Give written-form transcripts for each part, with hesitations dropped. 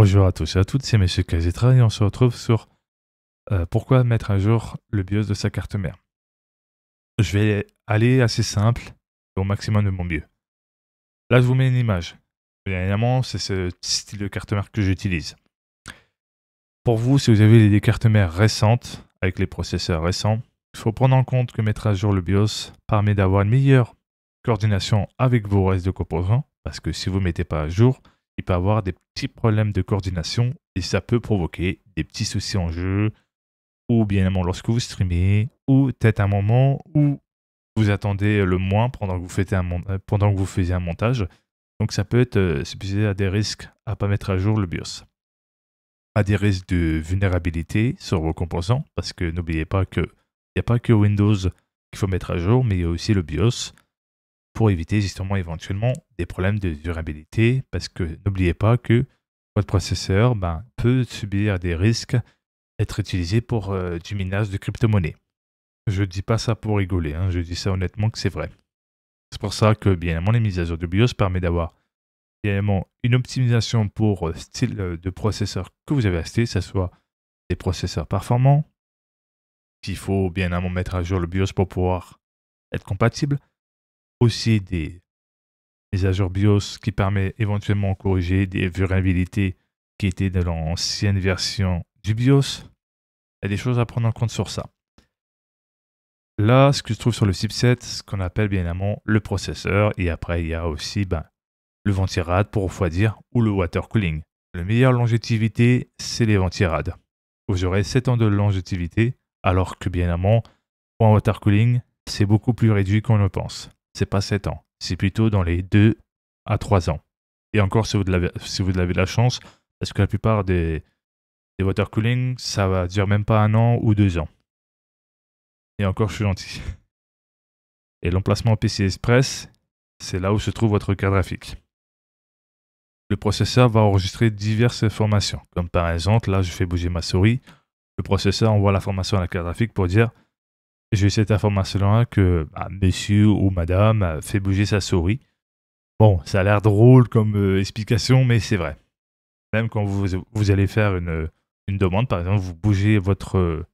Bonjour à tous et à toutes, c'est Monsieur Kazitra et on se retrouve sur pourquoi mettre à jour le BIOS de sa carte mère. Je vais aller assez simple et au maximum de mon mieux. Là, je vous mets une image. Bien évidemment, c'est ce style de carte mère que j'utilise. Pour vous, si vous avez des cartes mères récentes, avec les processeurs récents, il faut prendre en compte que mettre à jour le BIOS permet d'avoir une meilleure coordination avec vos restes de composants, parce que si vous ne mettez pas à jour, il peut y avoir des petits problèmes de coordination et ça peut provoquer des petits soucis en jeu, ou bien évidemment lorsque vous streamez, ou peut-être un moment où vous attendez le moins pendant que vous faisiez un montage. Donc ça peut être supposé à des risques à ne pas mettre à jour le BIOS. À des risques de vulnérabilité sur vos composants, parce que n'oubliez pas qu'il n'y a pas que Windows qu'il faut mettre à jour, mais il y a aussi le BIOS pour éviter justement éventuellement des problèmes de vulnérabilité, parce que n'oubliez pas que votre processeur peut subir des risques, être utilisé pour du minage de crypto-monnaie. Je ne dis pas ça pour rigoler, hein, je dis ça honnêtement que c'est vrai. C'est pour ça que bien évidemment les mises à jour de BIOS permettent d'avoir bien évidemment une optimisation pour style de processeur que vous avez acheté, que ce soit des processeurs performants, qu'il faut bien évidemment mettre à jour le BIOS pour pouvoir être compatible, aussi des mises à jour BIOS qui permet éventuellement de corriger des vulnérabilités qui étaient dans l'ancienne version du BIOS. Il y a des choses à prendre en compte sur ça. Là, ce que je trouve sur le chipset, ce qu'on appelle bien évidemment le processeur, et après il y a aussi le ventirad pour refroidir ou le water cooling. La meilleure longévité, c'est les ventirad. Vous aurez 7 ans de longévité, alors que bien évidemment, pour un water cooling, c'est beaucoup plus réduit qu'on le pense. C'est pas 7 ans, c'est plutôt dans les 2 à 3 ans. Et encore si vous avez de la chance, parce que la plupart des water cooling, ça va durer même pas 1 an ou 2 ans. Et encore, je suis gentil. Et l'emplacement PCI Express, c'est là où se trouve votre carte graphique. Le processeur va enregistrer diverses informations, comme par exemple, là je fais bouger ma souris, le processeur envoie l'information à la carte graphique pour dire j'ai cette information-là que monsieur ou madame fait bouger sa souris. Bon, ça a l'air drôle comme explication, mais c'est vrai. Même quand vous allez faire une demande, par exemple, vous bougez votre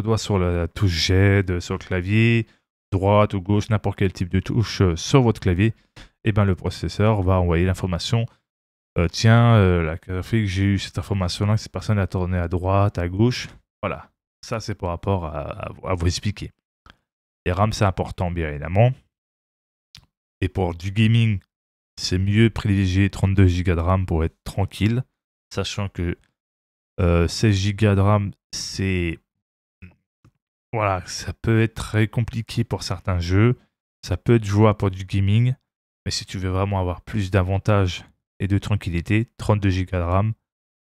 doigt sur la touche GED, sur le clavier, droite ou gauche, n'importe quel type de touche sur votre clavier, et le processeur va envoyer l'information. Tiens, la carte graphique, j'ai eu cette information-là, que cette personne a tourné à droite, à gauche. Voilà, ça c'est par rapport à vous expliquer. Les RAM, c'est important, bien évidemment. Et pour du gaming, c'est mieux privilégier 32 Go de RAM pour être tranquille, sachant que 16 Go de RAM, c'est... Voilà, ça peut être très compliqué pour certains jeux, ça peut être jouable pour du gaming, mais si tu veux vraiment avoir plus d'avantages et de tranquillité, 32 Go de RAM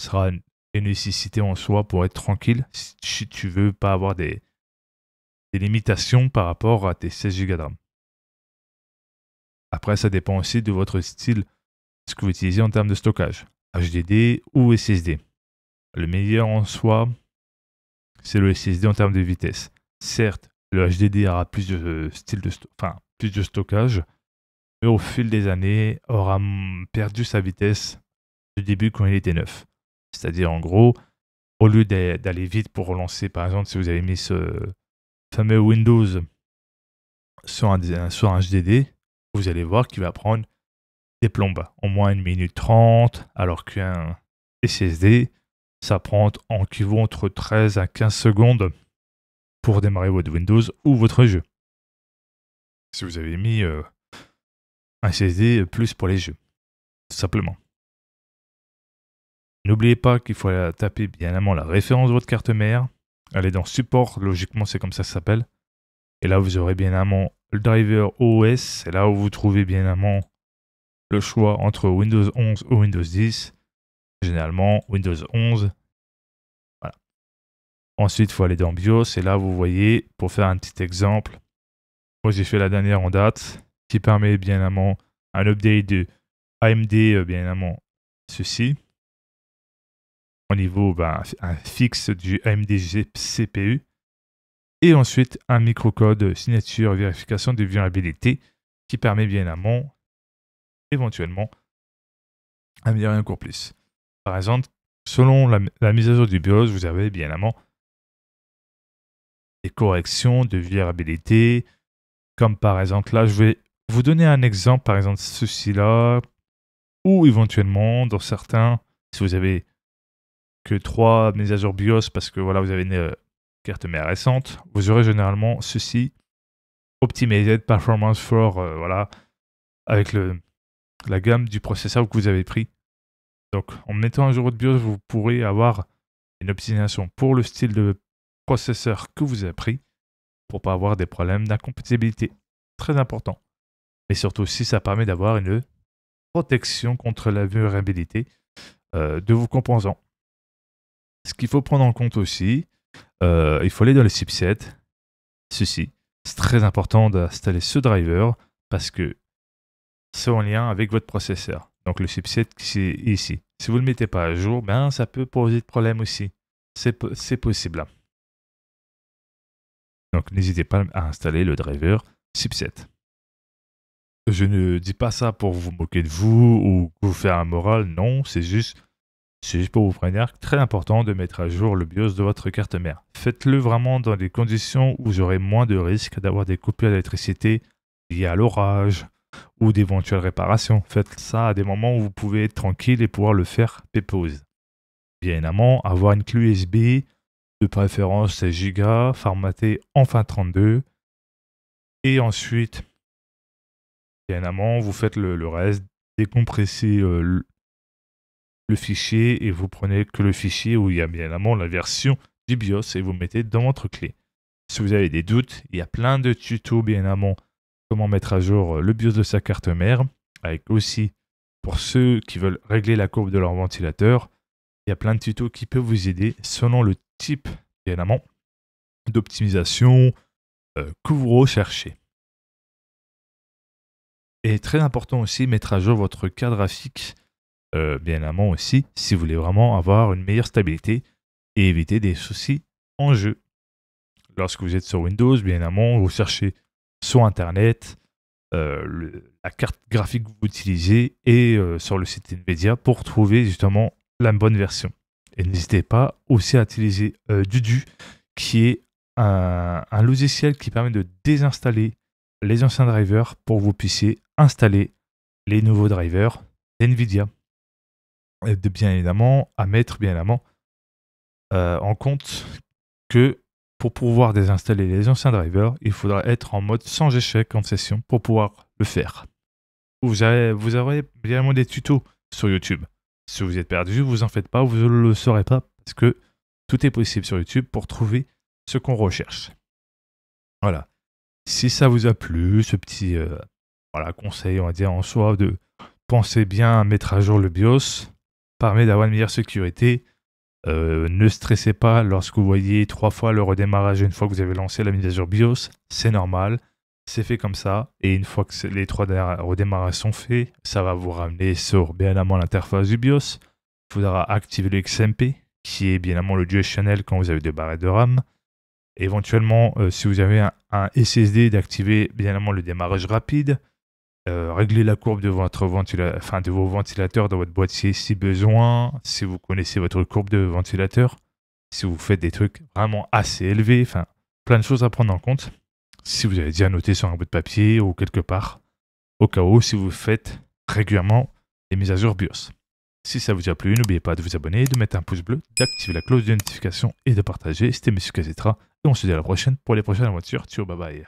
sera une nécessité en soi pour être tranquille si tu veux pas avoir des limitations par rapport à tes 16 Go de RAM. Après, ça dépend aussi de votre style, ce que vous utilisez en termes de stockage, HDD ou SSD. Le meilleur en soi, c'est le SSD en termes de vitesse. Certes, le HDD aura plus de plus de stockage, mais au fil des années, aura perdu sa vitesse du début quand il était neuf. C'est-à-dire, en gros, au lieu d'aller vite pour relancer, par exemple, si vous avez mis ce fameux Windows sur un HDD, vous allez voir qu'il va prendre des plombes, au moins 1 minute 30, alors qu'un SSD, ça prend entre 13 à 15 secondes pour démarrer votre Windows ou votre jeu. Si vous avez mis un SSD plus pour les jeux, tout simplement. N'oubliez pas qu'il faut taper bien évidemment la référence de votre carte mère, aller dans support, logiquement c'est comme ça que ça s'appelle, et là vous aurez bien évidemment le driver OS, c'est là où vous trouvez bien évidemment le choix entre Windows 11 ou Windows 10, généralement Windows 11. Voilà. Ensuite, il faut aller dans BIOS, et là vous voyez, pour faire un petit exemple, moi j'ai fait la dernière en date, qui permet bien évidemment un update de AMD, bien évidemment ceci, au niveau un fixe du AMD CPU, et ensuite un microcode signature vérification de vulnérabilité qui permet bien évidemment éventuellement améliorer encore plus. Par exemple, selon la mise à jour du BIOS, vous avez bien évidemment des corrections de vulnérabilité, comme par exemple là, je vais vous donner un exemple, par exemple ceci-là, ou éventuellement dans certains, si vous avez que 3 mises à jour BIOS parce que voilà, vous avez une carte mère récente, vous aurez généralement ceci, Optimized Performance for, voilà, avec la gamme du processeur que vous avez pris. Donc en mettant un jour de BIOS, vous pourrez avoir une optimisation pour le style de processeur que vous avez pris pour pas avoir des problèmes d'incompatibilité. Très important. Mais surtout aussi, ça permet d'avoir une protection contre la vulnérabilité de vos composants. Ce qu'il faut prendre en compte aussi, il faut aller dans le chipset. Ceci, c'est très important d'installer ce driver parce que c'est en lien avec votre processeur. Donc le chipset qui est ici. Si vous ne le mettez pas à jour, ben, ça peut poser de problème aussi. C'est possible. Donc n'hésitez pas à installer le driver chipset. Je ne dis pas ça pour vous moquer de vous ou vous faire un moral, non, c'est juste pour vous prévenir, très important de mettre à jour le BIOS de votre carte mère. Faites-le vraiment dans des conditions où vous aurez moins de risques d'avoir des coupures d'électricité liées à l'orage ou d'éventuelles réparations. Faites ça à des moments où vous pouvez être tranquille et pouvoir le faire pépose. Bien évidemment, avoir une clé USB, de préférence 16 Go, formaté en FAT32. Et ensuite, bien évidemment, vous faites le reste, décompressez le fichier et vous prenez que le fichier où il y a bien évidemment la version du BIOS et vous mettez dans votre clé. Si vous avez des doutes, il y a plein de tutos bien évidemment comment mettre à jour le BIOS de sa carte mère, avec aussi pour ceux qui veulent régler la courbe de leur ventilateur, il y a plein de tutos qui peuvent vous aider selon le type bien évidemment d'optimisation que vous recherchez. Et très important aussi, mettre à jour votre carte graphique bien évidemment aussi, si vous voulez vraiment avoir une meilleure stabilité et éviter des soucis en jeu. Lorsque vous êtes sur Windows, bien évidemment, vous cherchez sur Internet la carte graphique que vous utilisez et sur le site NVIDIA pour trouver justement la bonne version. Et n'hésitez pas aussi à utiliser Dudu, qui est un logiciel qui permet de désinstaller les anciens drivers pour que vous puissiez installer les nouveaux drivers NVIDIA. Et bien évidemment, à mettre bien évidemment en compte que pour pouvoir désinstaller les anciens drivers, il faudra être en mode sans échec en session pour pouvoir le faire. Vous aurez bien évidemment des tutos sur YouTube. Si vous êtes perdu, vous en faites pas, vous ne le saurez pas parce que tout est possible sur YouTube pour trouver ce qu'on recherche. Voilà. Si ça vous a plu, ce petit voilà, conseil, on va dire en soi, de penser bien à mettre à jour le BIOS, permet d'avoir une meilleure sécurité. Ne stressez pas lorsque vous voyez 3 fois le redémarrage une fois que vous avez lancé la mise à jour BIOS. C'est normal, c'est fait comme ça. Et une fois que les 3 redémarrages sont faits, ça va vous ramener sur bien évidemment l'interface du BIOS. Il faudra activer le XMP, qui est bien évidemment le dual channel quand vous avez des barrettes de RAM. Éventuellement, si vous avez un SSD, d'activer bien évidemment le démarrage rapide. Régler la courbe de de vos ventilateurs dans votre boîtier si besoin, si vous connaissez votre courbe de ventilateur, si vous faites des trucs vraiment assez élevés, enfin plein de choses à prendre en compte. Si vous avez déjà noté sur un bout de papier ou quelque part, au cas où, si vous faites régulièrement les mises à jour BIOS. Si ça vous a plu, n'oubliez pas de vous abonner, de mettre un pouce bleu, d'activer la cloche de notification et de partager. C'était Monsieur Kazetra et on se dit à la prochaine pour les prochaines aventures. Ciao, bye bye.